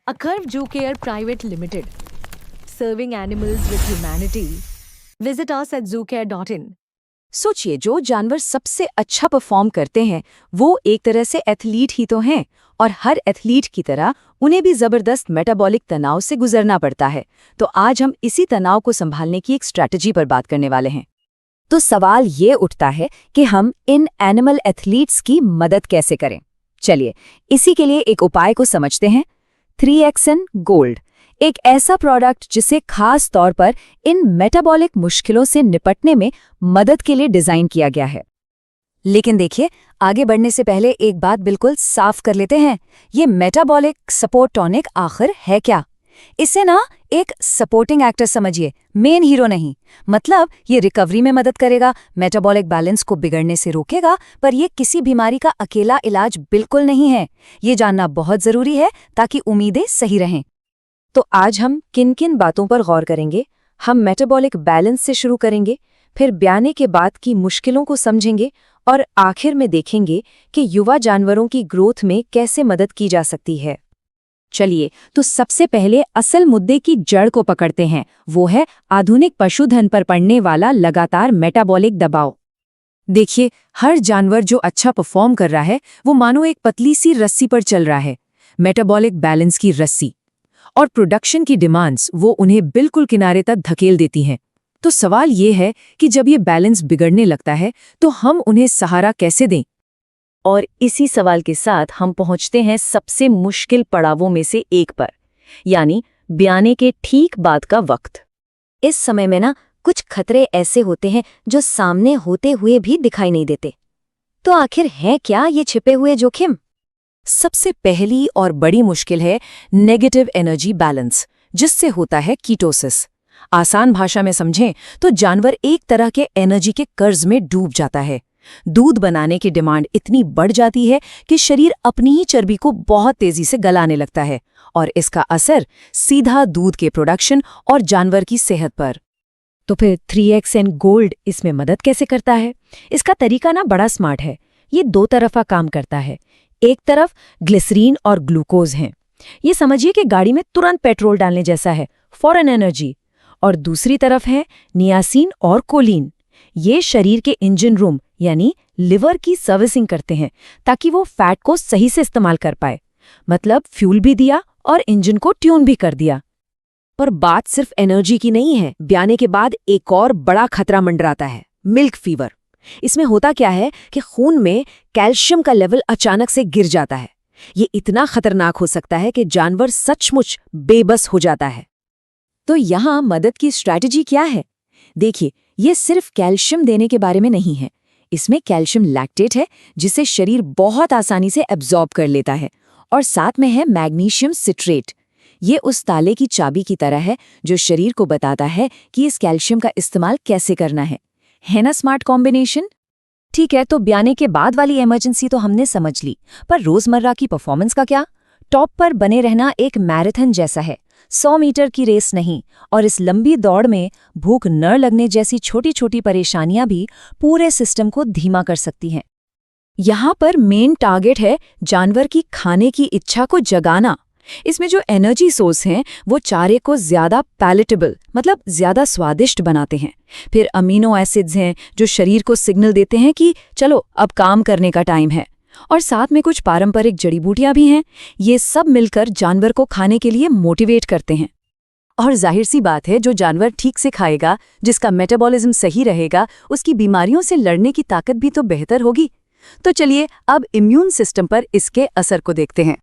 A Curve Zoo Care Private Limited, serving animals with humanity. Visit us at zoocare.in. सोचिए, जो जानवर सबसे अच्छा परफॉर्म करते हैं वो एक तरह से एथलीट ही तो हैं, और हर एथलीट की तरह उन्हें भी जबरदस्त मेटाबॉलिक तनाव से गुजरना पड़ता है। तो आज हम इसी तनाव को संभालने की एक स्ट्रैटेजी पर बात करने वाले हैं। तो सवाल ये उठता है कि हम इन एनिमल एथलीट्स की मदद कैसे करें। चलिए इसी के लिए एक उपाय को समझते हैं। 3XN गोल्ड एक ऐसा प्रोडक्ट जिसे खास तौर पर इन मेटाबॉलिक मुश्किलों से निपटने में मदद के लिए डिजाइन किया गया है। लेकिन देखिए, आगे बढ़ने से पहले एक बात बिल्कुल साफ कर लेते हैं, ये मेटाबॉलिक सपोर्ट टॉनिक आखिर है क्या। इसे ना एक सपोर्टिंग एक्टर समझिए, मेन हीरो नहीं। मतलब ये रिकवरी में मदद करेगा, मेटाबॉलिक बैलेंस को बिगड़ने से रोकेगा, पर ये किसी बीमारी का अकेला इलाज बिल्कुल नहीं है। ये जानना बहुत जरूरी है ताकि उम्मीदें सही रहें। तो आज हम किन किन बातों पर गौर करेंगे। हम मेटाबॉलिक बैलेंस से शुरू करेंगे, फिर ब्याने के बाद की मुश्किलों को समझेंगे, और आखिर में देखेंगे कि युवा जानवरों की ग्रोथ में कैसे मदद की जा सकती है। चलिए, तो सबसे पहले असल मुद्दे की जड़ को पकड़ते हैं। वो है आधुनिक पशुधन पर पड़ने वाला लगातार मेटाबॉलिक दबाव। देखिए, हर जानवर जो अच्छा परफॉर्म कर रहा है वो मानो एक पतली सी रस्सी पर चल रहा है, मेटाबॉलिक बैलेंस की रस्सी, और प्रोडक्शन की डिमांड्स वो उन्हें बिल्कुल किनारे तक धकेल देती हैं। तो सवाल ये है कि जब ये बैलेंस बिगड़ने लगता है तो हम उन्हें सहारा कैसे दें। और इसी सवाल के साथ हम पहुंचते हैं सबसे मुश्किल पड़ावों में से एक पर, यानी ब्याने के ठीक बाद का वक्त। इस समय में ना कुछ खतरे ऐसे होते हैं जो सामने होते हुए भी दिखाई नहीं देते। तो आखिर है क्या ये छिपे हुए जोखिम? सबसे पहली और बड़ी मुश्किल है नेगेटिव एनर्जी बैलेंस, जिससे होता है कीटोसिस। आसान भाषा में समझें तो जानवर एक तरह के एनर्जी के कर्ज में डूब जाता है। दूध बनाने की डिमांड इतनी बढ़ जाती है कि शरीर अपनी ही चर्बी को बहुत तेजी से गलाने लगता है, और इसका असर सीधा दूध के प्रोडक्शन और जानवर की सेहत पर। तो फिर 3XN गोल्ड इसमें मदद कैसे करता है? इसका तरीका ना बड़ा स्मार्ट है। ये दो तरफा काम करता है। एक तरफ ग्लिसरीन और ग्लूकोज हैं, ये समझिए कि गाड़ी में तुरंत पेट्रोल डालने जैसा है, फॉरन एनर्जी। और दूसरी तरफ है नियासिन और कोलिन, ये शरीर के इंजन रूम यानी लिवर की सर्विसिंग करते हैं ताकि वो फैट को सही से इस्तेमाल कर पाए। मतलब फ्यूल भी दिया और इंजन को ट्यून भी कर दिया। पर बात सिर्फ एनर्जी की नहीं है। ब्याने के बाद एक और बड़ा खतरा मंडराता है, मिल्क फीवर। इसमें होता क्या है कि खून में कैल्शियम का लेवल अचानक से गिर जाता है। ये इतना खतरनाक हो सकता है कि जानवर सचमुच बेबस हो जाता है। तो यहाँ मदद की स्ट्रैटेजी क्या है? देखिए, ये सिर्फ कैल्शियम देने के बारे में नहीं है। इसमें कैल्शियम लैक्टेट है जिसे शरीर बहुत आसानी से एब्जॉर्ब कर लेता है, और साथ में है मैग्नीशियम सिट्रेट। ये उस ताले की चाबी की तरह है जो शरीर को बताता है कि इस कैल्शियम का इस्तेमाल कैसे करना है ना स्मार्ट कॉम्बिनेशन? ठीक है, तो ब्याने के बाद वाली इमरजेंसी तो हमने समझ ली, पर रोजमर्रा की परफॉर्मेंस का क्या? टॉप पर बने रहना एक मैराथन जैसा है, 100 मीटर की रेस नहीं। और इस लंबी दौड़ में भूख न लगने जैसी छोटी छोटी परेशानियां भी पूरे सिस्टम को धीमा कर सकती हैं। यहाँ पर मेन टारगेट है जानवर की खाने की इच्छा को जगाना। इसमें जो एनर्जी सोर्स हैं वो चारे को ज्यादा पैलेटेबल, मतलब ज्यादा स्वादिष्ट बनाते हैं। फिर अमीनो एसिड्स हैं जो शरीर को सिग्नल देते हैं कि चलो अब काम करने का टाइम है। और साथ में कुछ पारंपरिक जड़ी बूटियां भी हैं। ये सब मिलकर जानवर को खाने के लिए मोटिवेट करते हैं। और जाहिर सी बात है, जो जानवर ठीक से खाएगा, जिसका मेटाबॉलिज्म सही रहेगा, उसकी बीमारियों से लड़ने की ताकत भी तो बेहतर होगी। तो चलिए अब इम्यून सिस्टम पर इसके असर को देखते हैं।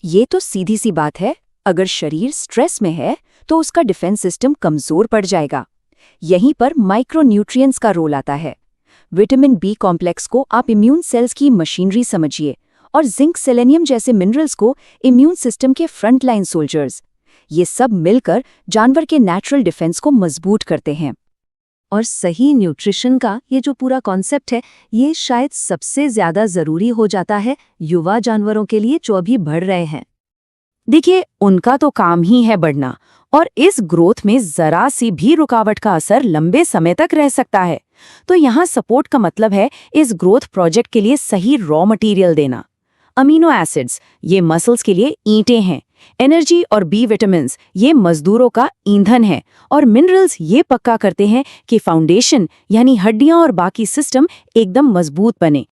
ये तो सीधी सी बात है, अगर शरीर स्ट्रेस में है तो उसका डिफेंस सिस्टम कमजोर पड़ जाएगा। यहीं पर माइक्रोन्यूट्रिएंट्स का रोल आता है। विटामिन बी कॉम्प्लेक्स को आप इम्यून सेल्स की मशीनरी समझिए, और जिंक, सेलेनियम जैसे मिनरल्स को इम्यून सिस्टम के फ्रंटलाइन सोल्जर्स। ये सब मिलकर जानवर के नेचुरल डिफेंस को मजबूत करते हैं। और सही न्यूट्रिशन का ये जो पूरा कॉन्सेप्ट है, ये शायद सबसे ज्यादा जरूरी हो जाता है युवा जानवरों के लिए जो अभी बढ़ रहे हैं। देखिए, उनका तो काम ही है बढ़ना, और इस ग्रोथ में जरा सी भी रुकावट का असर लंबे समय तक रह सकता है। तो यहाँ सपोर्ट का मतलब है इस ग्रोथ प्रोजेक्ट के लिए सही रॉ मटेरियल देना। अमीनो एसिड्स, ये मसल्स के लिए ईंटें हैं, एनर्जी और बी विटामिन ये मजदूरों का ईंधन है और मिनरल्स ये पक्का करते हैं कि फाउंडेशन यानी हड्डियां और बाकी सिस्टम एकदम मजबूत बने।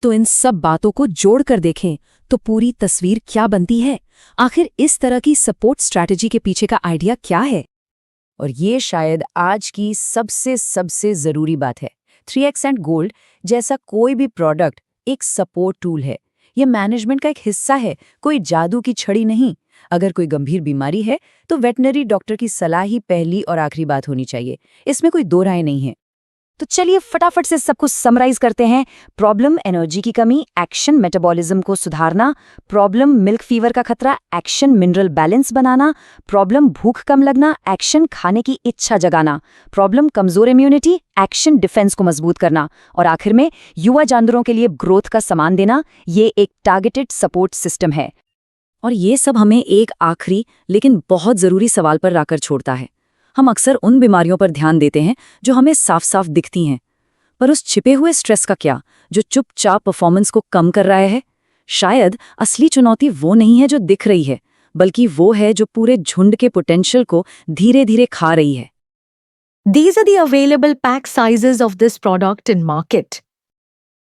तो इन सब बातों को जोड़कर देखें तो पूरी तस्वीर क्या बनती है? आखिर इस तरह की सपोर्ट स्ट्रैटेजी के पीछे का आइडिया क्या है? और ये शायद आज की सबसे ज़रूरी बात है। 3x एंड गोल्ड जैसा कोई भी प्रोडक्ट एक सपोर्ट टूल है। ये मैनेजमेंट का एक हिस्सा है, कोई जादू की छड़ी नहीं। अगर कोई गंभीर बीमारी है तो वेटनरी डॉक्टर की सलाह ही पहली और आखिरी बात होनी चाहिए। इसमें कोई दो राय नहीं है। तो चलिए फटाफट से सब कुछ समराइज करते हैं। प्रॉब्लम एनर्जी की कमी, एक्शन मेटाबॉलिज्म को सुधारना। प्रॉब्लम मिल्क फीवर का खतरा, एक्शन मिनरल बैलेंस बनाना। प्रॉब्लम भूख कम लगना, एक्शन खाने की इच्छा जगाना। प्रॉब्लम कमजोर इम्यूनिटी, एक्शन डिफेंस को मजबूत करना। और आखिर में युवा जानवरों के लिए ग्रोथ का सामान देना। ये एक टारगेटेड सपोर्ट सिस्टम है। और ये सब हमें एक आखिरी लेकिन बहुत ज़रूरी सवाल पर लाकर छोड़ता है। हम अक्सर उन बीमारियों पर ध्यान देते हैं जो हमें साफ साफ दिखती हैं, पर उस छिपे हुए स्ट्रेस का क्या, जो चुपचाप परफॉर्मेंस को कम कर रहा है? शायद असली चुनौती वो नहीं है जो दिख रही है, बल्कि वो है जो पूरे झुंड के पोटेंशियल को धीरे धीरे खा रही है। These are the available pack sizes of this product in market.